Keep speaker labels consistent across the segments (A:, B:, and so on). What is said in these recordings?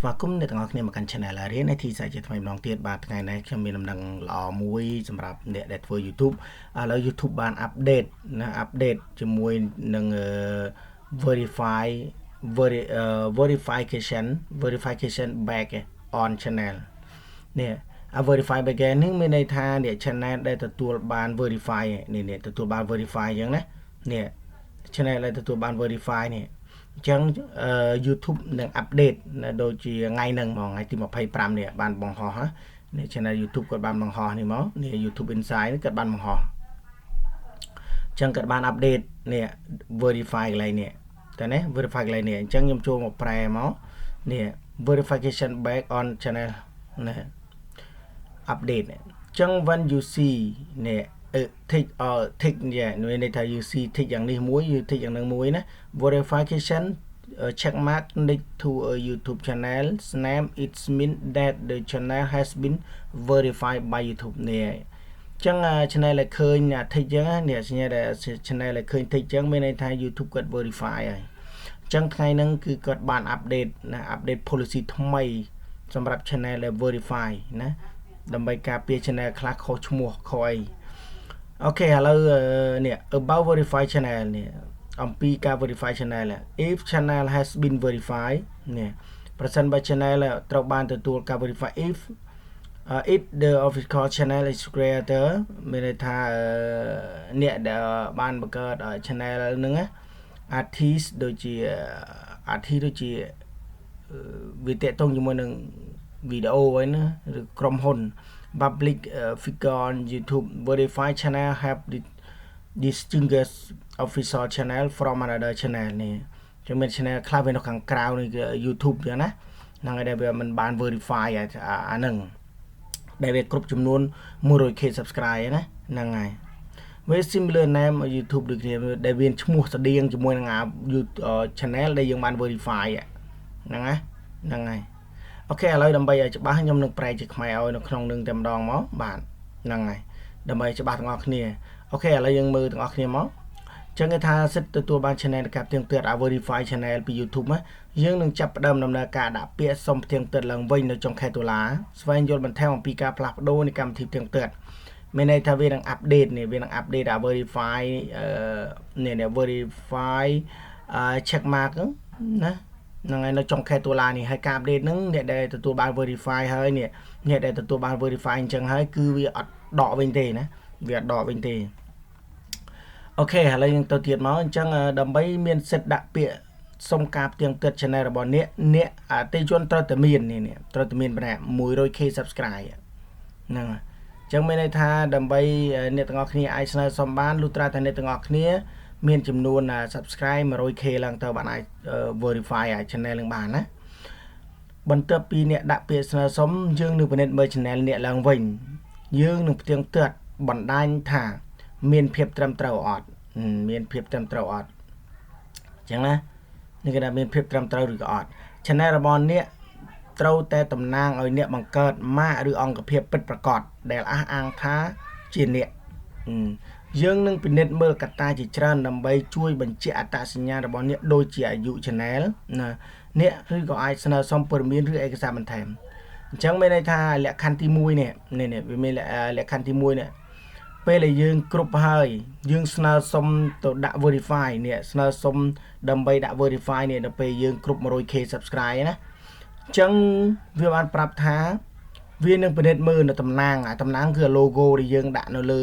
A: và cũng được ngọc này mà cần channel là riêng này thì sẽ chỉ thay lòng tiền bạc ngày này khi mình làm đăng lò muối sầm rạp để với YouTube là YouTube ban update update cho muối nâng verify verification back on channel nè verify back nhưng bên này tha để channel đây từ tool ban verify nè từ tool ban verify giống đấy nè channel đây từ tool ban verify nè chẳng YouTube đang update đôi khi ngày nâng mà ngày tìm một pay pram nè ban bằng họ hả nè channel YouTube của ban bằng họ này máu nè YouTube Insight các ban bằng họ chẳng các ban update nè verify lại nè thế này verify lại nè chẳng nhầm cho một pray máu nè verification back on channel nè update nè chẳng when you see nè thích thích nhỉ nơi này thầy you see thích dạng này muối you thích dạng năng muối nè verification check mark next to a YouTube channel name it means that the channel has been verified by YouTube nè chẳng channel lại khơi nhà thích chẳng nè channel lại khơi thích chẳng bên này thầy YouTube có verify rồi chẳng ngày năng cứ có bản update update policy thông mayสำหรับ channel และ verify นะដើម្បីការពារ channel ខ្លះខុសឈ្មោះខុសអីអូខេឥឡូវនេះ about verify channel នេះអំពីការ verify channel if channel has been verified នេះប្រសិនបើ channel ត្រូវបានទទួលការ verify if the official channel is creator មានន័យថាអ្នកដែលបានបង្កើត channel ហ្នឹងណា artist ដូចជា artist ដូចជាវាតេតងជាមួយនឹងវីដេអូហ្នឹងណាឬក្រុមហ៊ុន public figure on YouTube verified channel have distinguished official channel from another channel នេះជាមាន channel ខ្លះវានៅខាងក្រៅនៃ YouTube ចឹងណាហ្នឹងហើយដែលវាមិនបាន verify អាហ្នឹងដែលវាគ្រប់ចំនួន 100k subscribe ណាហ្នឹងហើយវា similar name YouTube ដូចគ្នាដែលវាឈ្មោះស្តៀងជាមួយនឹង channel ដែលយើងបាន verify ហ្នឹងណាហ្នឹងហើយអូខេឥឡូវដើម្បីឲ្យច្បាស់ខ្ញុំនឹងប្រែជាខ្មែរឲ្យនៅក្នុងនឹងតែម្ដងមកបាទហ្នឹងហើយដើម្បីច្បាស់ទាំងអស់គ្នាអូខេឥឡូវយើងមើលទាំងអស់គ្នាមកចឹងគេថាសិទ្ធិទទួលបាន channel កាប់ទៀងទាត់ verify channel ពី YouTube ណាយើងនឹងចាប់ផ្ដើមដំណើរការដាក់ពាក្យសុំផ្ទៀងទាត់ឡើងវិញនៅចុងខែតុលាស្វែងយល់បន្ថែមអំពីការផ្លាស់ប្ដូរនៃកម្មវិធីផ្ទៀងទាត់មានន័យថាវានឹង update នេះវានឹង update verify នេះ verify check mark ណាហ្នឹងហើយនៅចុងខែតុលានេះហើយការ update ហ្នឹងអ្នកដែលទទួលបាន verify ហើយនេះអ្នកដែលទទួលបាន verify អញ្ចឹងហើយគឺវាអត់ដកវិញទេណាវាអត់ដកវិញទេអូខេឥឡូវយើងទៅទៀតមកអញ្ចឹងដើម្បីមានសិទ្ធិដាក់ពាក្យសុំការផ្ទៀងទាត់ channel របស់អ្នកអតិថិជនត្រូវតែមាននេះត្រូវតែមានប៉ុណ្ណា 100k subscribe ហ្នឹងហើយអញ្ចឹងមានន័យថាដើម្បីអ្នកទាំងអស់គ្នាអាចស្នើសុំបានលុះត្រាតែអ្នកទាំងអស់គ្នាមានចំនួន subscribe 100k ឡើងទៅបានអាច verify channel នឹងបានណាបន្ទាប់ពីអ្នកដាក់ពាក្យស្នើសុំយើងនឹងពិនិត្យមើល channel អ្នកឡើងវិញយើងនឹងផ្ទៀងទាត់បណ្ដាញថាមានភាពត្រឹមត្រូវអត់មានភាពត្រឹមត្រូវអត់អញ្ចឹងណានេះគេថាមានភាពត្រឹមត្រូវឬក៏អត់ channel របស់អ្នកត្រូវតែតំណាងឲ្យអ្នកបង្កើតម៉ាកឬអង្គភាពពិតប្រាកដដែលអះអាងថាជាអ្នកយើងនឹងពិនិត្យមើលកត្តាជាច្រើនដើម្បីជួយបញ្ជាក់អត្តសញ្ញាណរបស់អ្នកដូចជាអាយុ channel ណាអ្នកឬក៏អាចស្នើសុំព័ត៌មានឬឯកសារបន្ថែមអញ្ចឹងមានន័យថាលក្ខខណ្ឌទី1នេះវាមានលក្ខខណ្ឌទី1នេះពេលដែលយើងគ្រប់ហើយយើងស្នើសុំទៅដាក់ verify នេះស្នើសុំដើម្បីដាក់ verify នេះដល់ពេលយើងគ្រប់ 100k subscribe ណាអញ្ចឹងវាបានប្រាប់ថាវានឹងពិនិត្យមើលនៅតំណាងគឺ logo ដែលយើងដាក់នៅលើ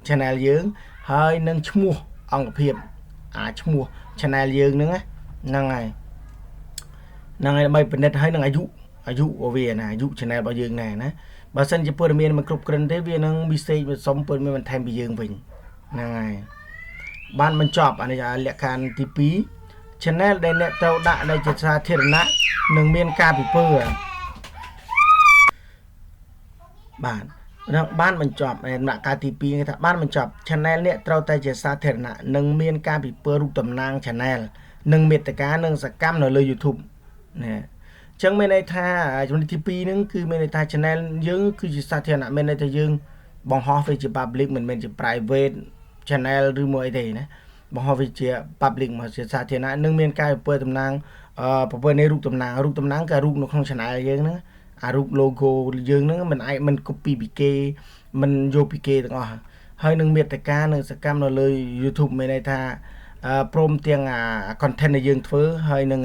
A: channel យើងហើយនឹងឈ្មោះអង្គភាពឈ្មោះ channel យើងហ្នឹងហើយដើម្បីពិនិត្យហើយនឹងអាយុរបស់វាណាអាយុ channel របស់យើងណាបើសិនជាព័ត៌មានមិនគ្រប់គ្រាន់ទេវានឹង mistake វាសុំព័ត៌មានបន្ថែមពីយើងវិញហ្នឹងហើយបានបញ្ចប់អានេះលក្ខខណ្ឌទី2 channel ដែលអ្នកត្រូវដាក់ដែលជាសាធារណៈនឹងមានការពិពើបាទបានបញ្ចប់ដំណាក់កាលទី2គេថាបានបញ្ចប់ channel អ្នកត្រូវតែជាសាធារណៈនិងមានការពិពើរូបតំណាង channel និងមេត្តានិងសកម្មនៅលើ YouTube ណាអញ្ចឹងមានន័យថាចំណុចទី2ហ្នឹងគឺមានន័យថា channel យើងគឺជាសាធារណៈមានន័យថាយើងបង្ហោះវាជា public មិនមែនជា private channel ឬមួយអីទេណាបង្ហោះវាជា public មកជាសាធារណៈនិងមានការពិពើតំណាង ប្រព័ន្ធនៃរូបតំណាងក៏រូបនៅក្នុង channel យើងហ្នឹងអារូប logo យើងហ្នឹងមិន copy ពីគេមិនយកពីគេទាំងអស់ហើយនឹងមេត្តានឹងសកម្មនៅលើ YouTube មានន័យថាព្រមទាំងcontent ដែលយើងធ្វើហើយនឹង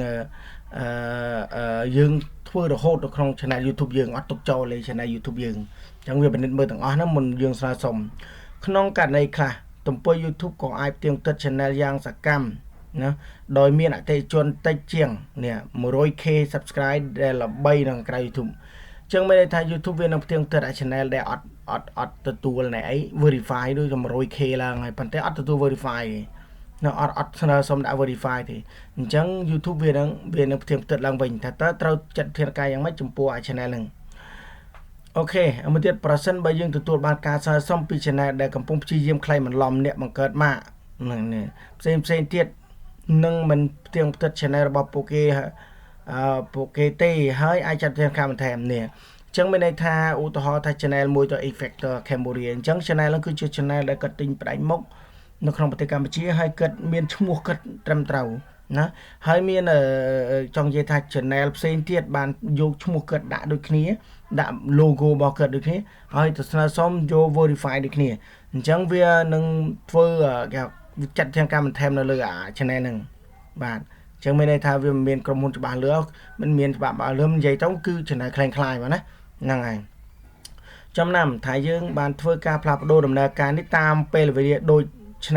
A: យើងធ្វើរហូតនៅក្នុង channel YouTube យើងអត់ទុកចោលលេ channel YouTube យើងអញ្ចឹងវាពិនិត្យមើលទាំងអស់ហ្នឹងមុនយើងស្នើសុំក្នុងករណីខ្លះទំព័រ YouTube ក៏អាចផ្ទៀងផ្ទាត់ channel យ៉ាងសកម្មណាដោយមានអតិថិជនតិចជាងនេះ 100k subscribe ដែលល្បីនៅក្រៅ YouTube អញ្ចឹងមានន័យថា YouTube វានឹងផ្ទៀងផ្ទាត់ channel ដែលអត់ទទួលណែអី verify ដូច 100k ឡើងហើយប៉ុន្តែអត់ទទួល verify ទេនៅអត់ស្នើសុំដាក់ verify ទេអញ្ចឹង YouTube វានឹងផ្ទៀងផ្ទាត់ឡើងវិញថាតើត្រូវចាត់វិធានការយ៉ាងម៉េចចំពោះ channel ហ្នឹងអូខេមួយទៀតប្រសិនបើយើងទទួលបានការស្នើសុំពី channel ដែលកំពុងព្យាយាមក្លែងបន្លំអ្នកបង្កើតម៉ាកហ្នឹងផ្សេងទៀតនឹងមិនផ្ទៀងផ្ទាត់ channel របស់ពួកគេទេហើយអាចចាត់វិធានការបន្ថែមនេះអញ្ចឹងមានន័យថាឧទាហរណ៍ថា channel មួយទៅ Effector Cambodia អញ្ចឹង channel ហ្នឹងគឺជា channel ដែលគាត់ទិញផ្ដាច់មុខនៅក្នុងប្រទេសកម្ពុជាហើយគាត់មានឈ្មោះគាត់ត្រឹមត្រូវណាហើយមានចង់និយាយថា channel ផ្សេងទៀតបានយកឈ្មោះគាត់ដាក់ដូចគ្នាដាក់ logo របស់គាត់ដូចគ្នាហើយទៅស្នើសុំយក verify ដូចគ្នាអញ្ចឹងវានឹងធ្វើគេចាត់វិធានការបន្ថែមនៅលើchannel ហ្នឹងបាទអញ្ចឹងមានន័យថាវាមិនមានក្រុមហ៊ុនច្បាស់លាស់មិនមានច្បាប់លើនិយាយទៅគឺ channel คล้ายៗបាទណាហ្នឹងហើយចំណាំថាយើងបានធ្វើការផ្លាស់ប្ដូរដំណើរការនេះតាមពេលវេលាដូច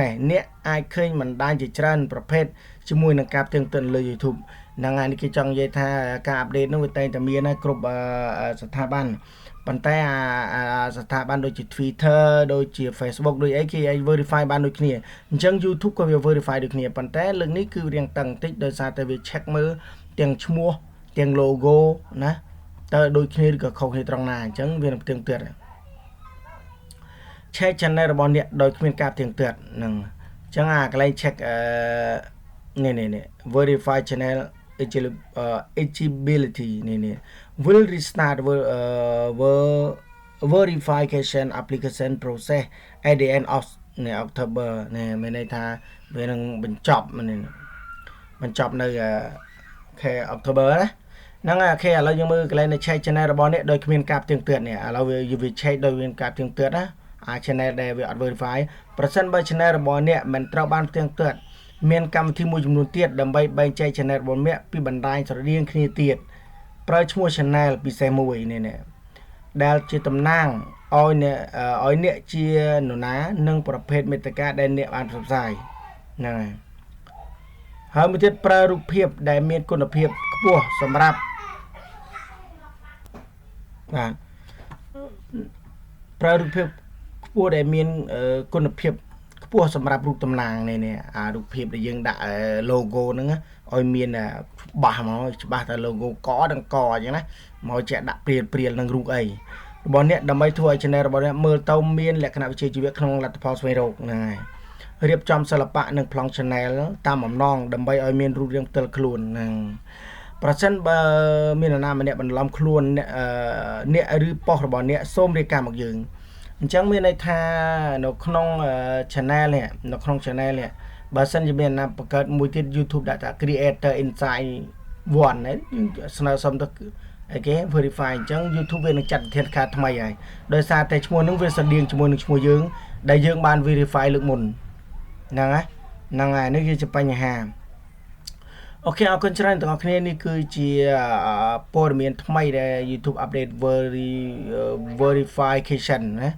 A: នេះអ្នកអាចឃើញបណ្ដាញជាច្រើនប្រភេទជាមួយនឹងការផ្ទៀងផ្ទាត់លើ YouTube ហ្នឹងហើយនេះគេចង់និយាយថាការអាប់ដេតនោះវាតែងតែមានគ្រប់ស្ថាប័នប៉ុន្តែស្ថាប័នដូចជា Twitter ដូចជា Facebook ដូចអីគេអាច verify បានដូចគ្នាអញ្ចឹង YouTube ក៏វា verify ដូចគ្នាប៉ុន្តែលើកនេះគឺរៀងតឹងតិចដោយសារតែវា check មើលទាំងឈ្មោះទាំង logo ណាតើដូចគ្នាឬក៏ខុសគ្នាត្រង់ណាអញ្ចឹងវានឹងផ្ទៀងផ្ទាត់check channel របស់អ្នកដោយគ្មានការផ្ទៀងផ្ទាត់ហ្នឹងអញ្ចឹងកន្លែង check នេះ verify channel eligibility នេះ will restart verification application process at the end of October នេះមានន័យថាវានឹងបញ្ចប់នៅខែ October ណាហ្នឹងអូខេឥឡូវយើងមើលកន្លែង check channel របស់អ្នកដោយគ្មានការផ្ទៀងផ្ទាត់នេះឥឡូវវា check ដោយមានការផ្ទៀងផ្ទាត់ណាchannel ដែលវាអត់ verify ប្រសិនបើ channel របស់អ្នកមិនត្រូវបានផ្ទៀងផ្ទាត់មានកម្មវិធីមួយចំនួនទៀតដើម្បីបែងចែក channel របស់អ្នកពីបណ្ដាញស្រដៀងគ្នាទៀតប្រើឈ្មោះ channel ពិសេសមួយនេះដែលជាតំណាងឲ្យអ្នកជានរណានិងប្រភេទមេត្តាដែលអ្នកបានផ្សព្វផ្សាយហ្នឹងហើយមួយទៀតប្រើរូបភាពដែលមានគុណភាពខ្ពស់សម្រាប់បាទប្រើរូបភាពខ្ពស់ដែលមានគុណភាពខ្ពស់សម្រាប់រូបតំណាងនេះរូបភាពដែលយើងដាក់ logo ហ្នឹងឲ្យមានច្បាស់មកច្បាស់តែ logo កដល់កអញ្ចឹងណាមកជាដាក់ព្រាលនឹងរូបអីរបស់អ្នកដើម្បីធ្វើឲ្យ channel របស់អ្នកមើលទៅមានលក្ខណៈវិជ្ជាជីវៈក្នុងលទ្ធផលស្វែងរកហ្នឹងហើយរៀបចំសិល្បៈនិងប្លង់ channel តាមបំណងដើម្បីឲ្យមានរូបរាងផ្ទាល់ខ្លួនហ្នឹងប្រសិនបើមាននរណាម្នាក់បន្លំខ្លួនអ្នកឬប៉ុស្តិ៍របស់អ្នកសូមរាយការណ៍មកយើងអញ្ចឹងមានន័យថានៅក្នុង channel នេះបើសិនជាមានណាបង្កើតមួយទៀត YouTube ដាក់ថា creator inside one ហ្នឹងស្នើសុំទៅអីគេ verify អញ្ចឹង YouTube វានឹងចាត់វិធានការថ្មីហើយដោយសារតែឈ្មោះហ្នឹងវាស្រដៀងជាមួយនឹងឈ្មោះយើងដែលយើងបាន verify លើកមុនហ្នឹងហើយនេះគឺជាបញ្ហាអូខេអរគុណច្រើនទាំងអស់គ្នានេះគឺជាព័ត៌មានថ្មីដែល YouTube update verification ណា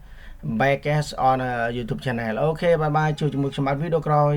A: back on YouTube channel អូខេបាយបាយជួបជាមួយខ្ញុំបាទវីដេអូក្រោយ